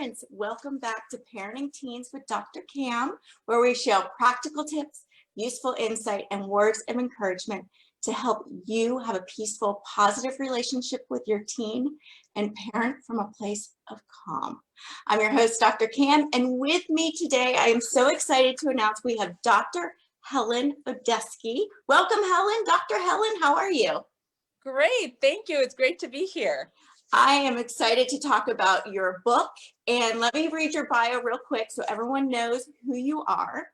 parents, welcome back to Parenting Teens with Dr. Cam, where we share practical tips, useful insight, and words of encouragement to help you have a peaceful, positive relationship with your teen and parent from a place of calm. I'm your host, Dr. Cam, and with me today, I am so excited to announce we have Dr. Helen Odessky. Welcome, Helen. Dr. Helen, how are you? Great, thank you. It's great to be here. I am excited to talk about your book, and let me read your bio real quick so everyone knows who you are.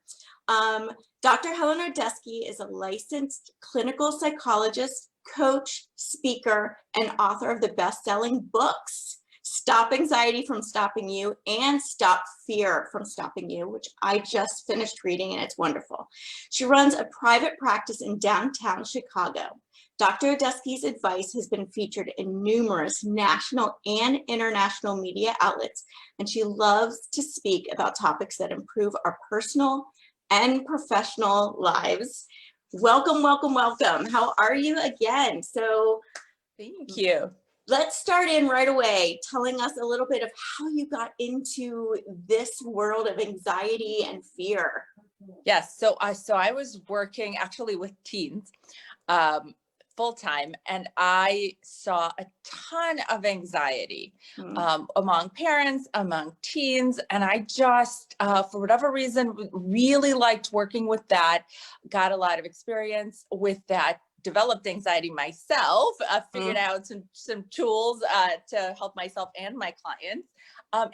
Dr. Helen Odessky is a licensed clinical psychologist, coach, speaker, and author of the best-selling books, Stop Anxiety from Stopping You and Stop Fear from Stopping You, which I just finished reading, and it's wonderful. She runs a private practice in downtown Chicago. Dr. Odessky's advice has been featured in numerous national and international media outlets, and she loves to speak about topics that improve our personal and professional lives. Welcome, welcome, welcome. How are you again? So, Thank you. Let's start in right away, telling us a little bit of how you got into this world of anxiety and fear. Yes, so I was working actually with teens full time, and I saw a ton of anxiety among parents, among teens, and I just, for whatever reason, really liked working with that, got a lot of experience with that, developed anxiety myself, figured out some tools to help myself and my clients,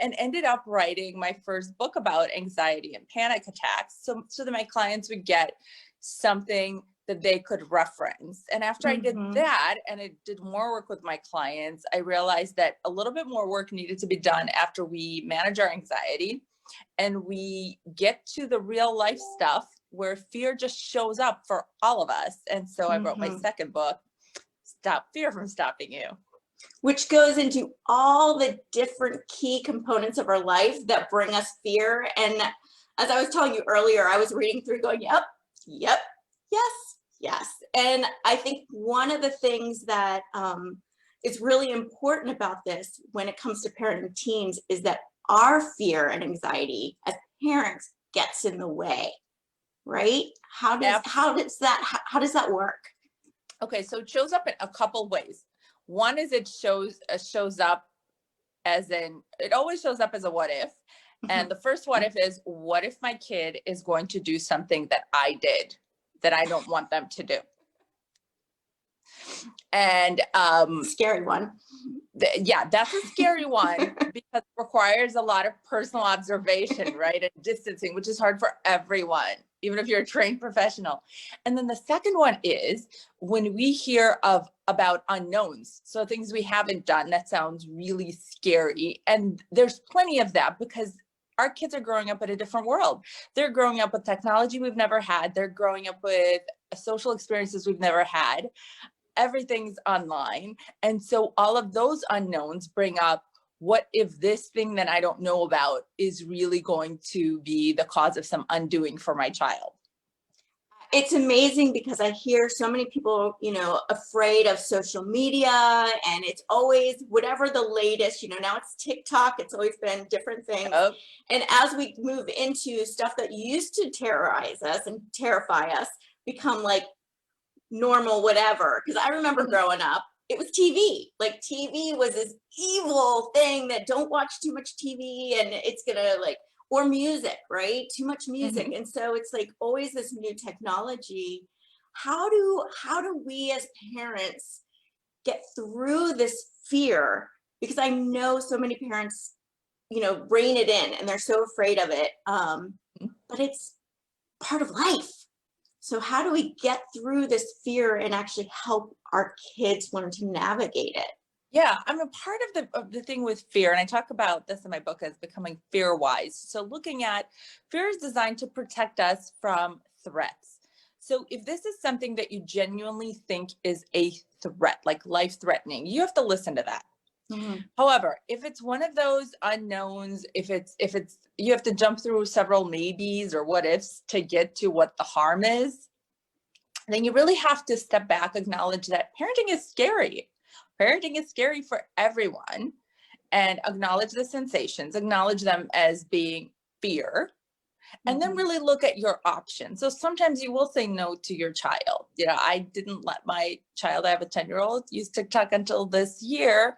and ended up writing my first book about anxiety and panic attacks, so that my clients would get something that they could reference. And after I did that, and I did more work with my clients, I realized that a little bit more work needed to be done after we manage our anxiety and we get to the real life stuff where fear just shows up for all of us. And so I wrote my second book, Stop Fear from Stopping You. Which goes into all the different key components of our life that bring us fear. And as I was telling you earlier, I was reading through going, yep, yes, yes. And I think one of the things that is really important about this when it comes to parenting teens is that our fear and anxiety as parents gets in the way, right? How does that work? Okay, so it shows up in a couple ways. One is it shows up as it always shows up as a what if. And the first what if is, what if my kid is going to do something that I did that I don't want them to do? And scary one. Yeah, that's a scary one because it requires a lot of personal observation, right? And distancing, which is hard for everyone, even if you're a trained professional. And then the second one is when we hear about unknowns. So things we haven't done, that sounds really scary. And there's plenty of that because our kids are growing up in a different world. They're growing up with technology we've never had. They're growing up with social experiences we've never had. Everything's online. And so all of those unknowns bring up, what if this thing that I don't know about is really going to be the cause of some undoing for my child? It's amazing because I hear so many people, afraid of social media, and it's always whatever the latest, now it's TikTok, it's always been different things. And as we move into stuff that used to terrorize us and terrify us, become like normal, whatever. Because I remember growing up, it was TV. Like TV was this evil thing that don't watch too much TV and it's gonna or music, right? Too much music. And so it's like always this new technology. How do we as parents get through this fear? Because I know so many parents, rein it in and they're so afraid of it. But it's part of life. So how do we get through this fear and actually help our kids learn to navigate it? Yeah, I'm a part of the thing with fear, and I talk about this in my book as becoming Fearwise. So looking at fear is designed to protect us from threats. So if this is something that you genuinely think is a threat, like life-threatening, you have to listen to that. However, if it's one of those unknowns, if it's you have to jump through several maybes or what ifs to get to what the harm is, then you really have to step back, acknowledge that parenting is scary. Parenting is scary for everyone. and acknowledge the sensations, acknowledge them as being fear, and then really look at your options. So sometimes you will say no to your child. I didn't let my child, I have a 10-year-old, use TikTok until this year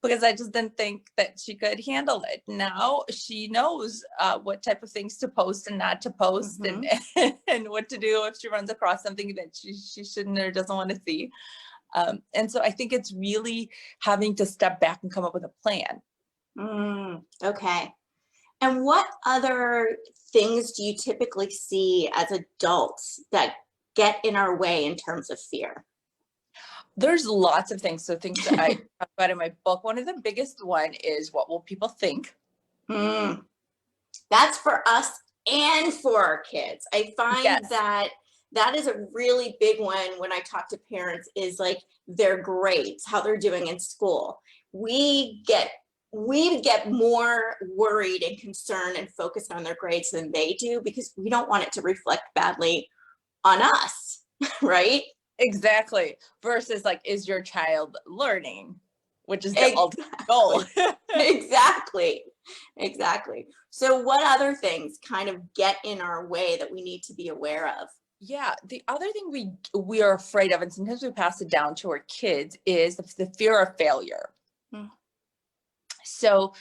because I just didn't think that she could handle it. Now she knows what type of things to post and not to post, and what to do if she runs across something that she shouldn't or doesn't want to see. And so I think it's really having to step back and come up with a plan. Okay. And what other things do you typically see as adults that get in our way in terms of fear? There's lots of things. So things that I talk about in my book. One of the biggest one is, what will people think? That's for us and for our kids. I find that is a really big one when I talk to parents, is like their grades, how they're doing in school. We get more worried and concerned and focused on their grades than they do, because we don't want it to reflect badly on us, right? Exactly. Versus like, is your child learning? Which is the ultimate goal. Exactly. So what other things kind of get in our way that we need to be aware of? Yeah. The other thing we are afraid of, and sometimes we pass it down to our kids, is the fear of failure. So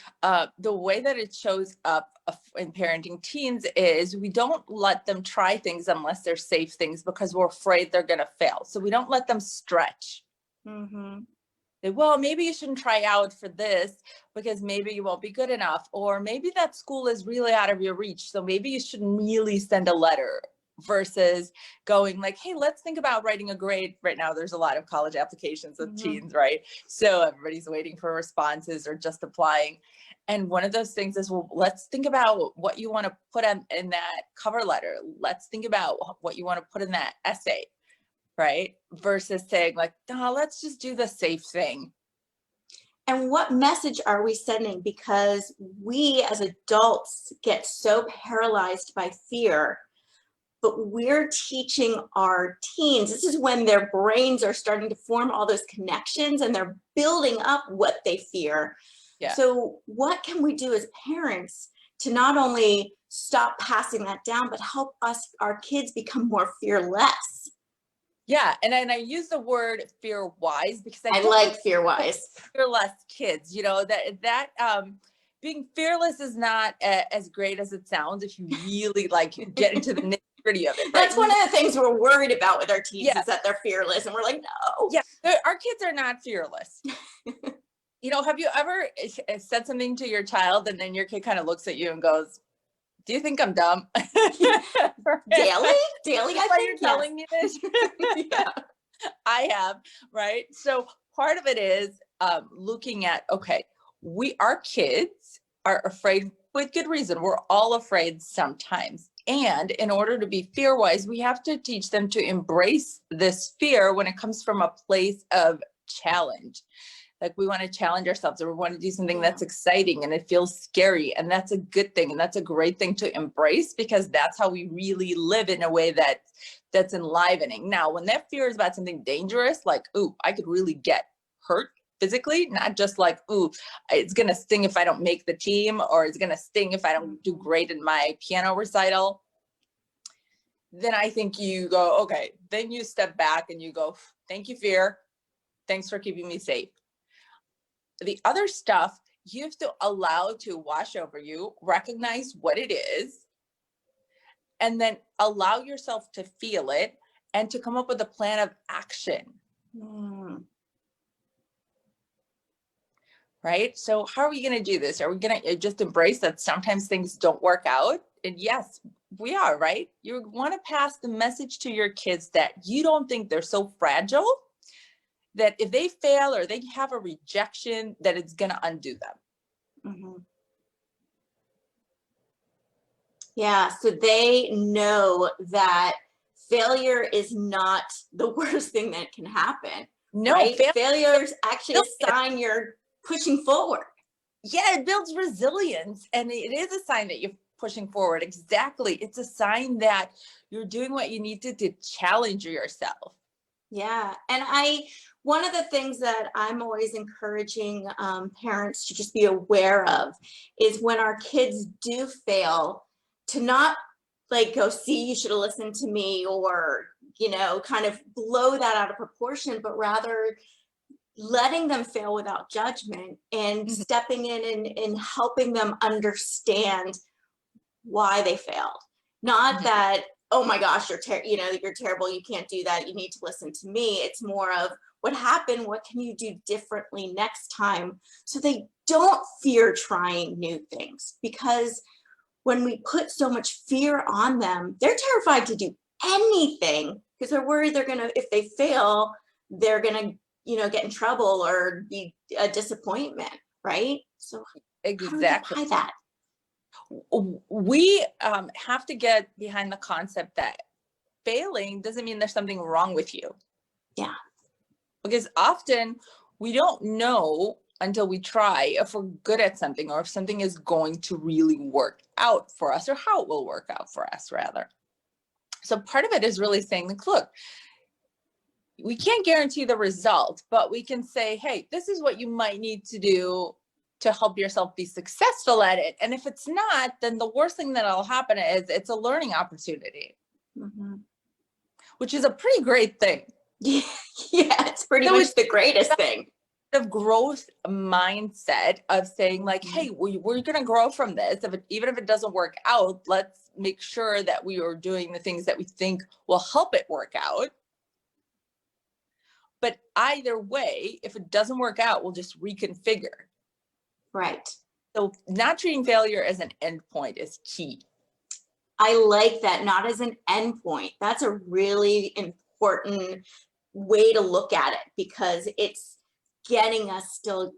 the way that it shows up in parenting teens is we don't let them try things unless they're safe things, because we're afraid they're going to fail. So we don't let them stretch. Well, maybe you shouldn't try out for this because maybe you won't be good enough, or maybe that school is really out of your reach, so maybe you shouldn't really send a letter. Versus going like, hey, let's think about writing a grade. Right now, there's a lot of college applications with teens, right? So everybody's waiting for responses or just applying. And one of those things is, well, let's think about what you want to put in that cover letter. Let's think about what you want to put in that essay, right? Versus saying like, no, let's just do the safe thing. And what message are we sending? Because we as adults get so paralyzed by fear, but we're teaching our teens. This is when their brains are starting to form all those connections and they're building up what they fear. Yeah. So what can we do as parents to not only stop passing that down, but help our kids become more fearless? Yeah. And I use the word Fearwise because I like Fearwise. Fearless kids, that being fearless is not as great as it sounds if you really like get into the nitty gritty of it. Right? That's one of the things we're worried about with our teens, is that they're fearless, and we're like, no. Yeah, our kids are not fearless. Have you ever said something to your child and then your kid kind of looks at you and goes, do you think I'm dumb? Daily, I think you're telling me this. Yeah. I have, right? So part of it is looking at, okay, our kids are afraid with good reason. We're all afraid sometimes. And in order to be fearwise, we have to teach them to embrace this fear when it comes from a place of challenge. Like we want to challenge ourselves, or we want to do something that's exciting and it feels scary. And that's a good thing. And that's a great thing to embrace, because that's how we really live in a way that's enlivening. Now, when that fear is about something dangerous, like, ooh, I could really get hurt physically, not just like, ooh, it's going to sting if I don't make the team, or it's going to sting if I don't do great in my piano recital. Then I think you go, okay, then you step back and you go, thank you, fear. Thanks for keeping me safe. The other stuff, you have to allow to wash over you, recognize what it is, and then allow yourself to feel it and to come up with a plan of action. Right? So how are we going to do this? Are we going to just embrace that sometimes things don't work out? And yes, we are, right? You want to pass the message to your kids that you don't think they're so fragile that if they fail or they have a rejection, that it's going to undo them. Yeah, so they know that failure is not the worst thing that can happen. No, right? Failure is actually a sign you're pushing forward. Yeah, it builds resilience, and it is a sign that you're pushing forward. Exactly. It's a sign that you're doing what you need to challenge yourself. Yeah. And one of the things that I'm always encouraging parents to just be aware of is when our kids do fail, to not like go, see, you should have listened to me, or, you know, kind of blow that out of proportion, but rather letting them fail without judgment and Mhm. stepping in and helping them understand why they failed. Not Mhm. that, oh my gosh, you know, you're terrible, you can't do that, you need to listen to me. It's more of what happened, what can you do differently next time, so they don't fear trying new things. Because when we put so much fear on them, they're terrified to do anything because they're worried they're gonna, if they fail, they're gonna, you know, get in trouble or be a disappointment, right? So how do we get Exactly. by that? We have to get behind the concept that failing doesn't mean there's something wrong with you. Yeah. Because often we don't know until we try if we're good at something, or if something is going to really work out for us, or how it will work out for us, rather. So part of it is really saying, like, look, we can't guarantee the result, but we can say, hey, this is what you might need to do to help yourself be successful at it. And if it's not, then the worst thing that'll happen is it's a learning opportunity, Mhm. which is a pretty great thing. Yeah, yeah, it's pretty So much it's the greatest thing. the growth mindset of saying, like, Mhm. hey, we're going to grow from this. Even if it doesn't work out, let's make sure that we are doing the things that we think will help it work out. But either way, if it doesn't work out, we'll just reconfigure. Right. So not treating failure as an endpoint is key. I like that, not as an endpoint. That's a really important way to look at it, because it's getting us still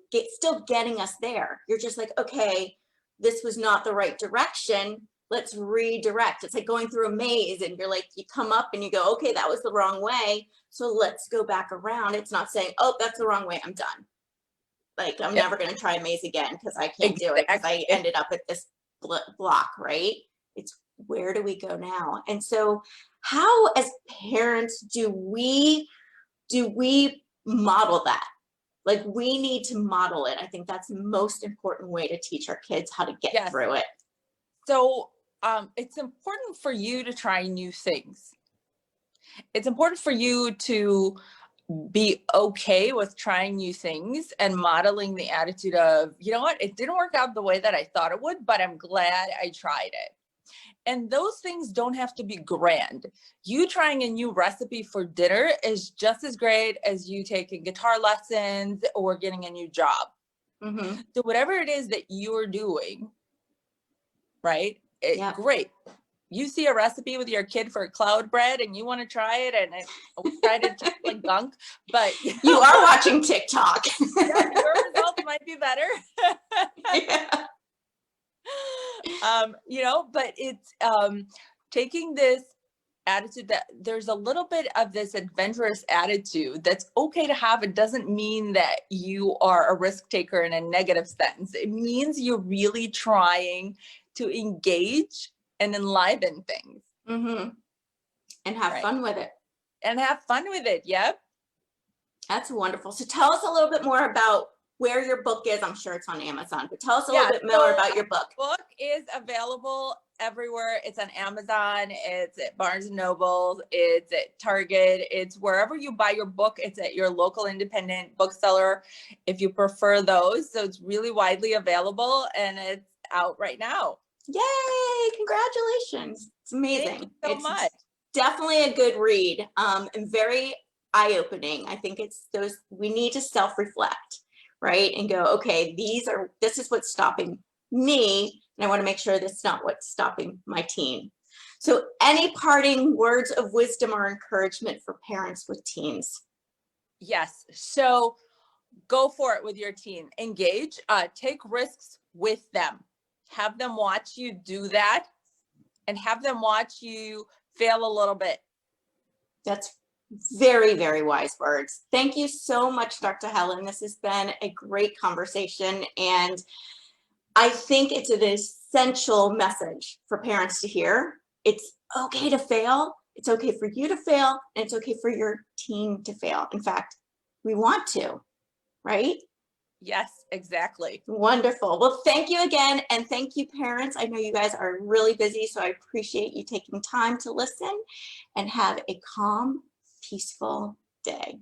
getting us there. You're just like, okay, this was not the right direction. Let's redirect. It's like going through a maze and you're like, you come up and you go, okay, that was the wrong way. So let's go back around. It's not saying, oh, that's the wrong way, I'm done. Like, I'm Yep, never going to try a maze again because I can't do it because I exactly. ended up at this block, right? It's, where do we go now? And so how, as parents, do we model that? Like, we need to model it. I think that's the most important way to teach our kids how to get Yes. through it. So it's important for you to try new things. It's important for you to be okay with trying new things and modeling the attitude of, you know what, it didn't work out the way that I thought it would, but I'm glad I tried it. And those things don't have to be grand. You trying a new recipe for dinner is just as great as you taking guitar lessons or getting a new job. Mm-hmm. So whatever it is that you're doing, right? Yep. Great. You see a recipe with your kid for cloud bread and you want to try it, and we tried it just like gunk, but You are watching TikTok. yeah, your results might be better. Yeah. But it's taking this attitude that there's a little bit of this adventurous attitude that's okay to have. It doesn't mean that you are a risk taker in a negative sense. It means you're really trying to engage and enliven things. Mm-hmm. And have Right. fun with it. And have fun with it. Yep. That's wonderful. So tell us a little bit more about where your book is. I'm sure it's on Amazon, but tell us a little bit more about your book. Book is available everywhere. It's on Amazon. It's at Barnes and Noble. It's at Target. It's wherever you buy your book. It's at your local independent bookseller, if you prefer those. So it's really widely available, and it's out right now. Yay! Congratulations. It's amazing. Thank you so It's much. definitely a good read, and very eye-opening. I think it's those, we need to self-reflect, right? And go, okay, this is what's stopping me, and I want to make sure this is not what's stopping my teen. So any parting words of wisdom or encouragement for parents with teens? Yes. So go for it with your teen. Engage, take risks with them. Have them watch you do that, and have them watch you fail a little bit. That's very, very wise words. Thank you so much, Dr. Helen. This has been a great conversation, and I think it's an essential message for parents to hear. It's okay to fail. It's okay for you to fail, and it's okay for your teen to fail. In fact, we want to, right? Yes, exactly. Wonderful. Well, thank you again. And thank you, parents. I know you guys are really busy, so I appreciate you taking time to listen, and have a calm, peaceful day.